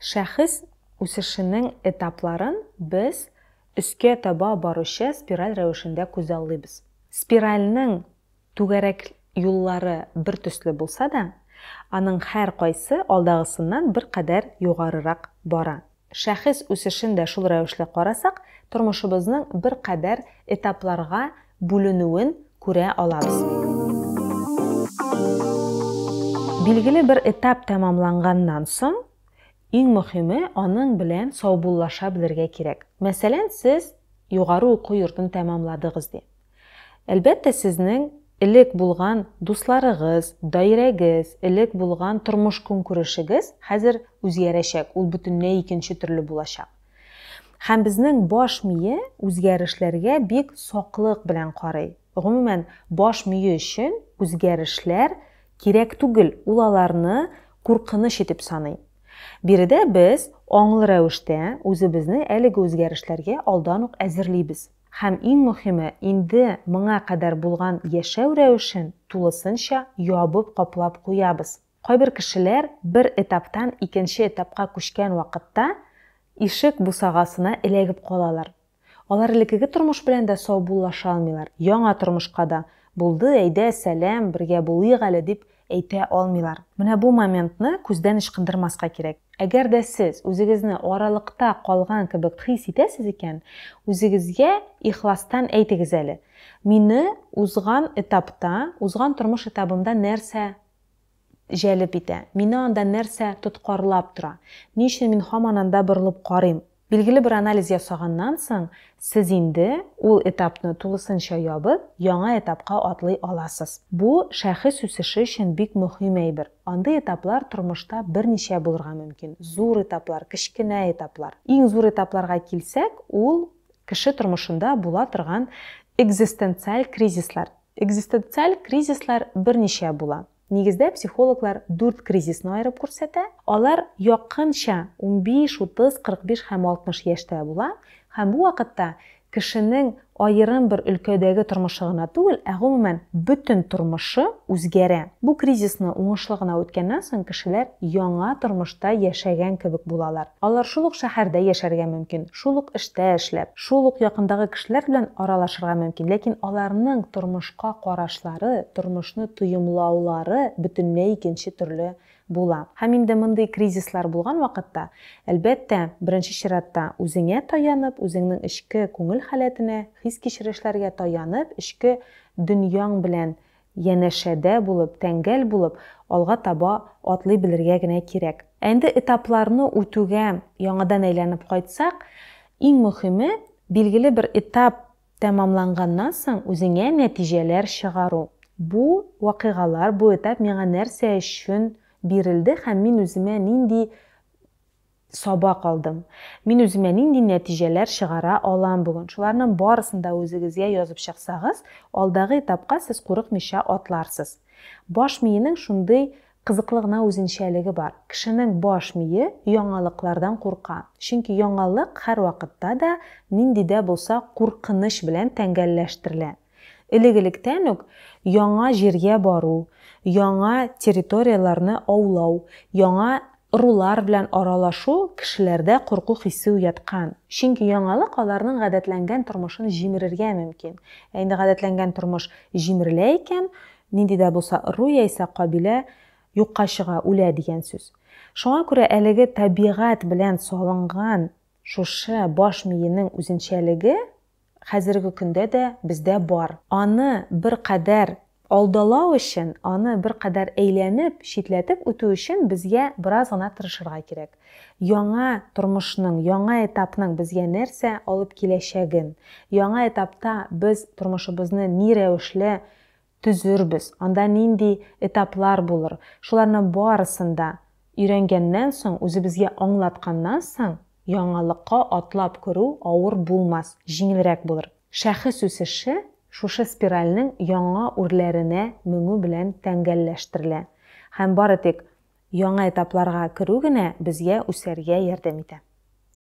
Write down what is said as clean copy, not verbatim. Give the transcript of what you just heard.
Шәхес үсешенең этапларын без өскә таба баручы спираль рәвешендә күзаллыйбыз. Спиральнең түгәрәк юллары бер төсле булса да, аның һәр кайсы алдагысыннан бер кадәр югарырак бара. Шәхес үсешен дә шул рәвешле карасак, тормышыбызның бер кадәр этапларга бүленүен күрә алабыз. Билгеле бер этап тәмамланганнан соң, иң мөһиме аның белән саубуллаша белергә кирәк. Мәсәлән, сез югары уку йортын тәмамладыгыз ди. Әлбәттә, сезнең элек булган дусларыгыз, даирәгез, элек булган тормыш көнкүрешегез хәзер үзгәрәчәк, ул бөтенләй икенче төрле булачак. Һәм безнең баш мие үзгәрешләргә бик саклык белән карый. Гомумән, баш мие өчен үзгәрешләр кирәк түгел, ул аларны куркыныч итеп саный. Биредә без аңлы рәвештә үзебезне әлеге үзгәрешләргә алдан ук әзерлибез. Һәм иң мөһиме, инде моңа кадәр булган яшәү рәвешен тулысынча ябып каплап куябыз. Кайбер кешеләр бер этаптан икенче этапка күчкән вакытта ишек бусагасына эләгеп калалар. Алар элекеге тормыш белән дә саубуллаша алмыйлар. Яңа тормышка да булды, әйдә, сәлам, бергә булыйк әле дип әйтә алмыйлар. Менә бу моментны күздән ычкындырмаска кирәк. Әгәр дә сез үзегезне аралыкта калган кебек хис итәсез икән, үзегезгә ихластан әйтегез әле. Мине узган этапта, узган тормыш этабымда нәрсә җәлеп итә? Мине анда нәрсә тоткарлап тора? Ни өчен мин һаман анда борылып карыйм? Билгеле бер анализ ясаганнан соң, сез инде ул этапны тулысынча ябып, яңа этапка атлый аласыз. Бу шәхес үсеше өчен бик мөһим әйбер. Андый этаплар тормышта берничә булырга мөмкин. Зур этаплар, кичкенә этаплар. Иң зур этапларга килсәк, ул кеше тормышында була торган экзистенциаль кризислар. Экзистенциаль кризислар берничә була. Нигездә психологлар 4 кризисны аерып күрсәтә. Алар якынча 15, 30, 45 һәм 60 яшьтә була. Һәм бу вакытта кешенең аерым бер өлкәдәге тормышы гына түгел, ә гомумән бөтен тормышы үзгәрә. Бу кризисны уңышлы гына үткәннән соң кешеләр яңа тормышта яшәгән кебек булалар. Алар шул ук шәһәрдә яшәргә мөмкин, шул ук эштә эшләп, шул ук якындагы кешеләр белән аралашырга мөмкин, ләкин аларның тормышка карашлары, тормышны тоемлаулары бөтенләй икенче төрле була. Һәм инде мондый кризислар булган вакытта, әлбәттә, беренче чиратта үзеңә таянып, үзеңнең эчке күңел халәтенә, хис кичерешләргә таянып, эчке дөньяң белән янәшәдә булып, тәңгәл булып, алга таба атлый белергә генә кирәк. Әнде этапларны үтүгә яңадан әйләнеп кайтсак, иң мөһиме, билгеле бер этап тәмамланганнан соң үзеңә нәтиҗәләр чыгару. Бу вакыйгалар, бу этап миңа нәрсә өчен бирелде һәм мин үземә нинди сабак алдым. Мин үземә нинди нәтиҗәләр чыгара алам бүген. Шуларның барысын да үзегезгә язып чыксагыз, алдагы этапка сез курыкмыйча атларсыз. Баш миенең шундый кызыклы гына үзенчәлеге бар. Кешенең баш мие яңалыклардан курка. Чөнки яңалык һәр вакытта да нинди дә булса куркыныч белән тәңгәлләштерелә. Элек-электән үк яңа җиргә бару, яңа территорияларны аулау, яңа ырулар белән аралашу кешеләрдә курку хисе уяткан. Чөнки яңалык аларның гадәтләнгән тормышын җимерергә мөмкин. Инде гадәтләнгән тормыш җимерелә икән, нинди дә булса ыру яисә кабилә юкка чыга, үлә дигән сүз. Шуңа күрә әлеге табигать белән салынган шушы баш миенең үзенчәлеге хәзерге көндә дә бездә бар. Аны бер кадәр алдалау өчен, аны бер кадәр әйләнеп, читләтеп үтү өчен безгә бераз гына тырышырга кирәк. Яңа тормышның, яңа этапның безгә нәрсә алып киләчәген, яңа этапта без тормышыбызны ни рәвешле төзербез, анда нинди этаплар булыр. Шуларның барысында өйрәнгәннән соң, үзебезгә аңлатканнан соң, яңалыкка атлап керү авыр булмас, җиңелрәк булыр. Шәхес үсеше шушы спиральнең яңа үрләренә менү белән тәңгәлләштерелә. Һәм бары тик яңа этапларга керү генә безгә үсәргә ярдәм итә.